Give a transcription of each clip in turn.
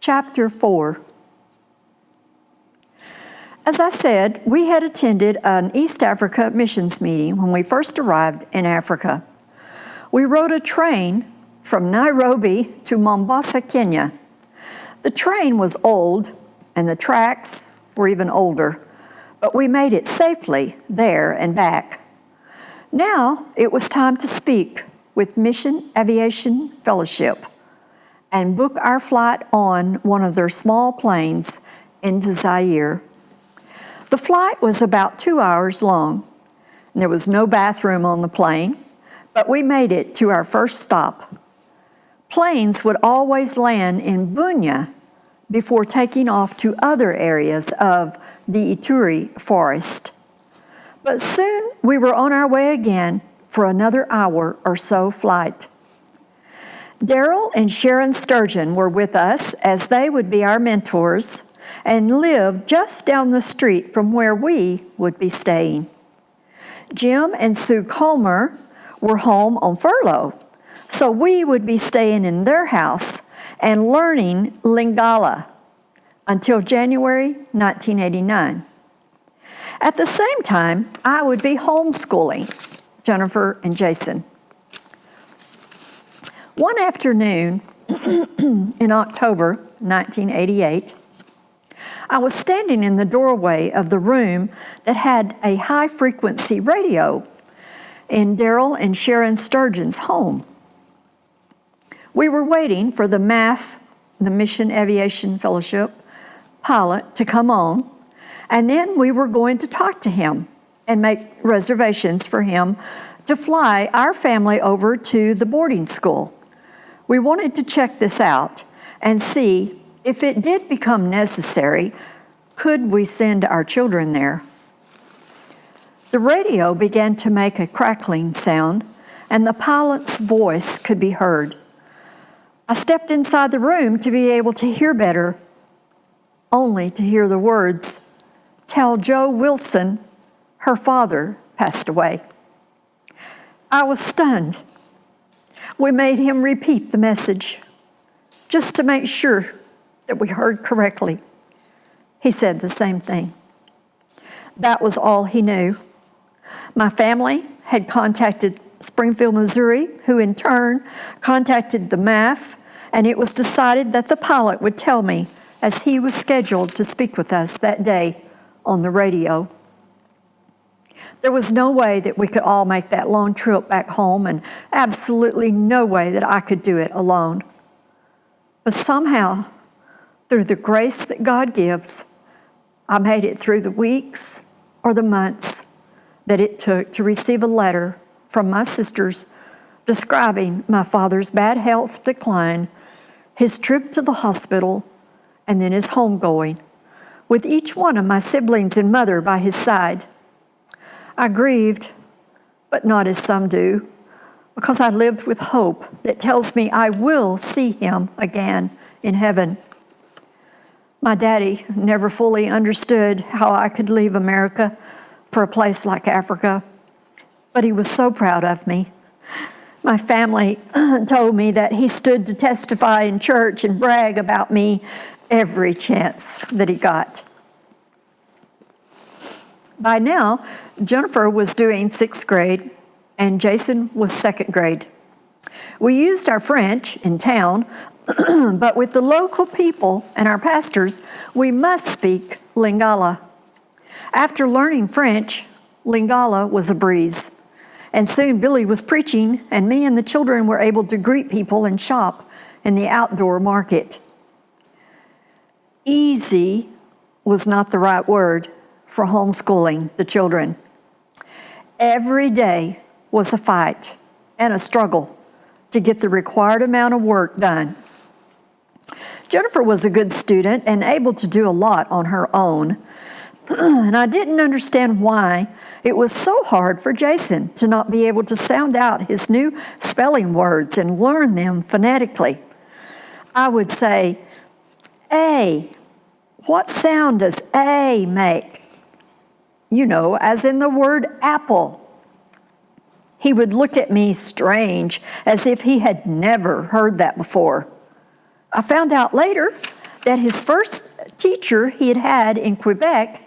Chapter 4. As I said, we had attended an East Africa missions meeting when we first arrived in Africa. We rode a train from Nairobi to Mombasa, Kenya. The train was old and the tracks were even older, but we made it safely there and back. Now it was time to speak with Mission Aviation Fellowship and book our flight on one of their small planes into Zaire. The flight was about 2 hours long. There was no bathroom on the plane, but we made it to our first stop. Planes would always land in Bunia before taking off to other areas of the Ituri forest. But soon we were on our way again for another hour or so flight. Daryl and Sharon Sturgeon were with us as they would be our mentors and lived just down the street from where we would be staying. Jim and Sue Comer were home on furlough, so we would be staying in their house and learning Lingala until January 1989. At the same time, I would be homeschooling Jennifer and Jason. One afternoon in October 1988, I was standing in the doorway of the room that had a high-frequency radio in Daryl and Sharon Sturgeon's home. We were waiting for the MAF, the Mission Aviation Fellowship pilot, to come on, and then we were going to talk to him and make reservations for him to fly our family over to the boarding school. We wanted to check this out and see if it did become necessary, could we send our children there? The radio began to make a crackling sound, and the pilot's voice could be heard. I stepped inside the room to be able to hear better, only to hear the words, "Tell Joe Wilson her father passed away." I was stunned. We made him repeat the message just to make sure that we heard correctly. He said the same thing. That was all he knew. My family had contacted Springfield, Missouri, who in turn contacted the MAF, and it was decided that the pilot would tell me as he was scheduled to speak with us that day on the radio. There was no way that we could all make that long trip back home, and absolutely no way that I could do it alone. But somehow, through the grace that God gives, I made it through the weeks or the months that it took to receive a letter from my sisters describing my father's bad health decline, his trip to the hospital, and then his homegoing, with each one of my siblings and mother by his side. I grieved, but not as some do, because I lived with hope that tells me I will see him again in heaven. My daddy never fully understood how I could leave America for a place like Africa, but he was so proud of me. My family told me that he stood to testify in church and brag about me every chance that he got. By now, Jennifer was doing 6th grade and Jason was 2nd grade. We used our French in town, but with the local people and our pastors, we must speak Lingala. After learning French, Lingala was a breeze. And soon Billy was preaching, and me and the children were able to greet people and shop in the outdoor market. Easy was not the right word for homeschooling the children. Every day was a fight and a struggle to get the required amount of work done. Jennifer was a good student and able to do a lot on her own, and I didn't understand why it was so hard for Jason to not be able to sound out his new spelling words and learn them phonetically. I would say, "A, what sound does A make?" You know, as in the word apple. He would look at me strange, as if he had never heard that before. I found out later that his first teacher he had had in Quebec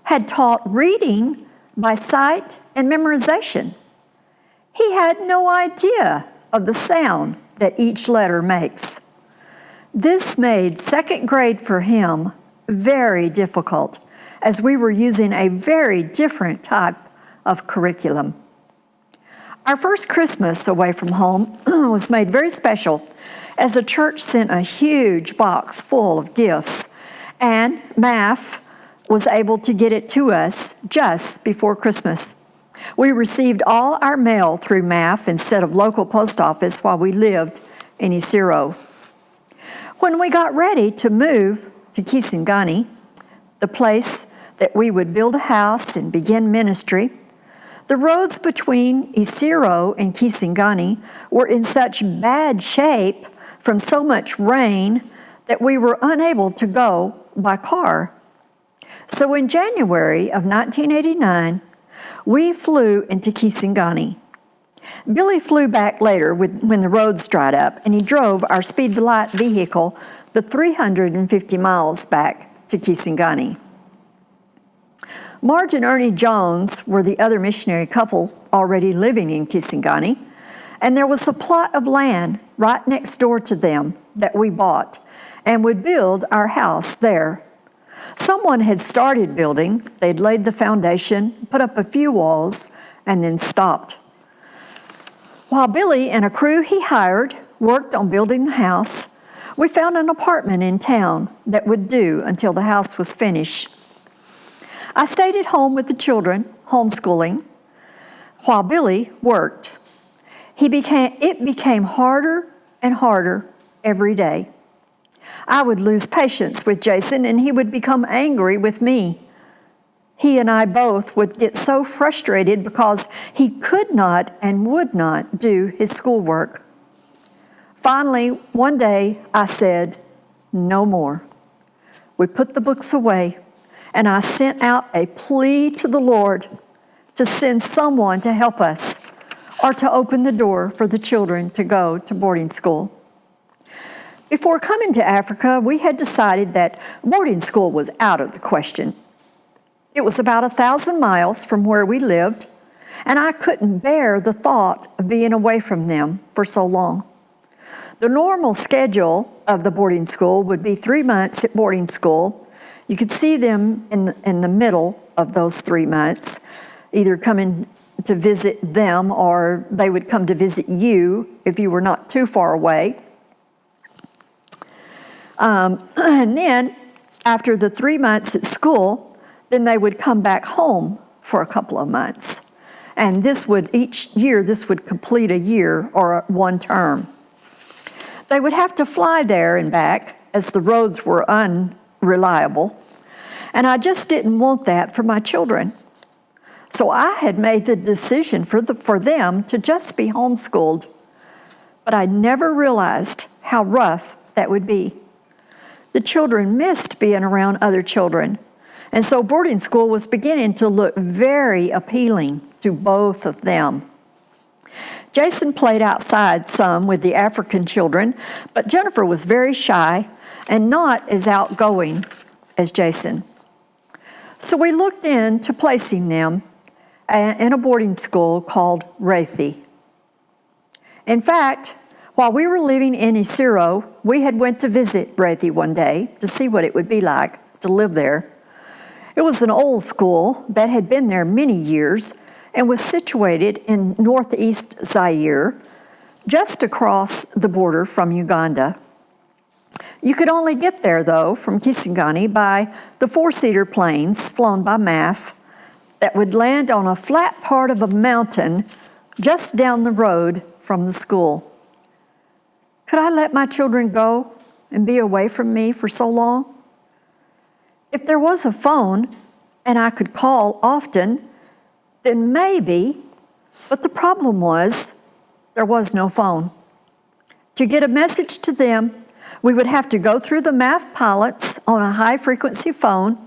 had taught reading by sight and memorization. He had no idea of the sound that each letter makes. This made second grade for him very difficult, as we were using a very different type of curriculum. Our first Christmas away from home was made very special, as the church sent a huge box full of gifts, and MAF was able to get it to us just before Christmas. We received all our mail through MAF instead of local post office while we lived in Isiro. When we got ready to move to Kisangani, the place that we would build a house and begin ministry, the roads between Isiro and Kisangani were in such bad shape from so much rain that we were unable to go by car. So in January of 1989, we flew into Kisangani. Billy flew back later when the roads dried up, and he drove our Speed the Light vehicle the 350 miles back to Kisangani. Marge and Ernie Jones were the other missionary couple already living in Kisangani, and there was a plot of land right next door to them that we bought and would build our house there. Someone had started building, they'd laid the foundation, put up a few walls, and then stopped. While Billy and a crew he hired worked on building the house, we found an apartment in town that would do until the house was finished. I stayed at home with the children, homeschooling, while Billy worked. It became harder and harder every day. I would lose patience with Jason, and he would become angry with me. He and I both would get so frustrated because he could not and would not do his schoolwork. Finally, one day I said, "No more." We put the books away, and I sent out a plea to the Lord to send someone to help us or to open the door for the children to go to boarding school. Before coming to Africa, we had decided that boarding school was out of the question. It was about 1,000 miles from where we lived, and I couldn't bear the thought of being away from them for so long. The normal schedule of the boarding school would be 3 months at boarding school. You could see them in the middle of those 3 months, either coming to visit them or they would come to visit you if you were not too far away. And then after the 3 months at school, then they would come back home for a couple of months. And each year, this would complete a year or one term. They would have to fly there and back as the roads were unreliable. And I just didn't want that for my children. So I had made the decision for them to just be homeschooled. But I never realized how rough that would be. The children missed being around other children. And so boarding school was beginning to look very appealing to both of them. Jason played outside some with the African children, but Jennifer was very shy and not as outgoing as Jason. So we looked into placing them in a boarding school called Rathi. In fact, while we were living in Isiro, we had went to visit Rathi one day to see what it would be like to live there. It was an old school that had been there many years and was situated in northeast Zaire, just across the border from Uganda. You could only get there, though, from Kisangani by the 4-seater planes flown by MAF that would land on a flat part of a mountain just down the road from the school. Could I let my children go and be away from me for so long? If there was a phone and I could call often, then maybe, but the problem was there was no phone. To get a message to them, we would have to go through the MAF pilots on a high-frequency phone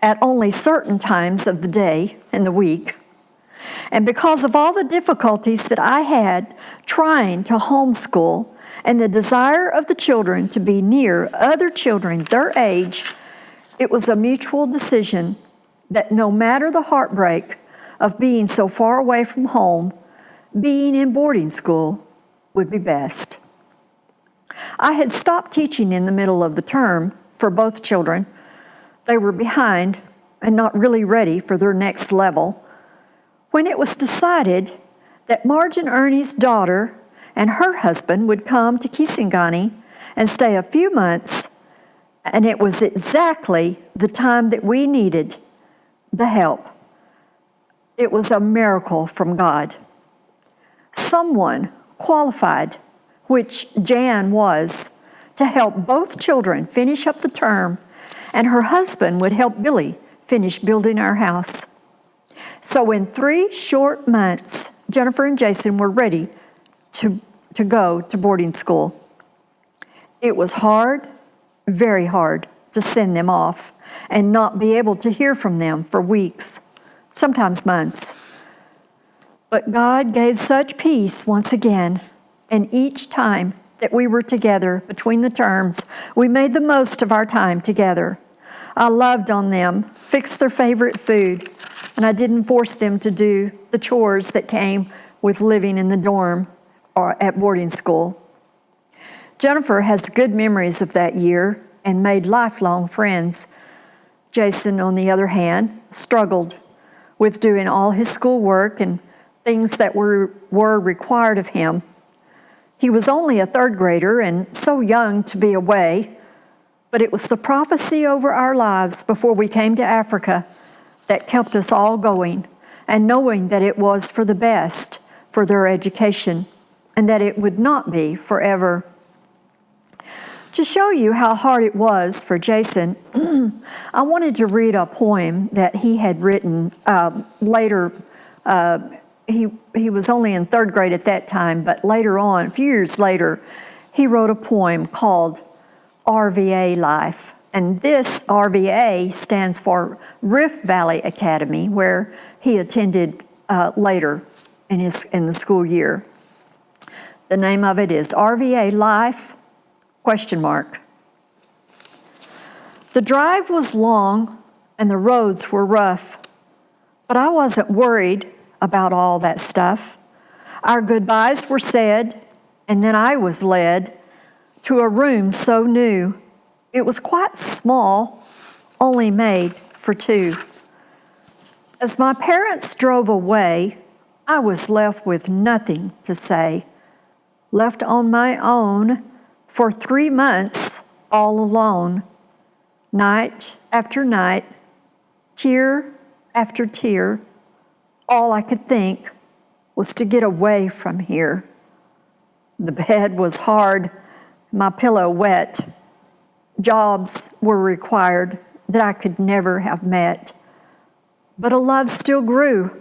at only certain times of the day and the week. And because of all the difficulties that I had trying to homeschool and the desire of the children to be near other children their age, it was a mutual decision that no matter the heartbreak of being so far away from home, being in boarding school would be best. I had stopped teaching in the middle of the term for both children. They were behind and not really ready for their next level, when it was decided that Marge and Ernie's daughter and her husband would come to Kisangani and stay a few months, and it was exactly the time that we needed the help. It was a miracle from God. Someone qualified, which Jan was, to help both children finish up the term, and her husband would help Billy finish building our house. So in 3 short months, Jennifer and Jason were ready to go to boarding school. It was hard, very hard, to send them off and not be able to hear from them for weeks, sometimes months. But God gave such peace once again, and each time that we were together between the terms, we made the most of our time together. I loved on them, fixed their favorite food, and I didn't force them to do the chores that came with living in the dorm or at boarding school. Jennifer has good memories of that year and made lifelong friends. Jason, on the other hand, struggled with doing all his schoolwork and things that were required of him. He was only a 3rd grader and so young to be away, but it was the prophecy over our lives before we came to Africa that kept us all going and knowing that it was for the best for their education and that it would not be forever. To show you how hard it was for Jason, I wanted to read a poem that he had written later. He was only in 3rd grade at that time, but later on, a few years later, he wrote a poem called RVA Life. And this RVA stands for Rift Valley Academy, where he attended later in the school year. The name of it is RVA Life, ? The drive was long and the roads were rough, but I wasn't worried about all that stuff. Our goodbyes were said, and then I was led to a room so new. It was quite small, only made for 2. As my parents drove away, I was left with nothing to say, left on my own for 3 months all alone, night after night, tear after tear. All I could think was to get away from here. The bed was hard, my pillow wet. Jobs were required that I could never have met. But a love still grew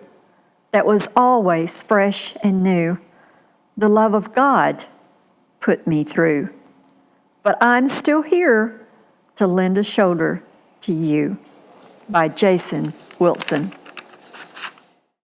that was always fresh and new. The love of God put me through. But I'm still here to lend a shoulder to you. By Jason Wilson.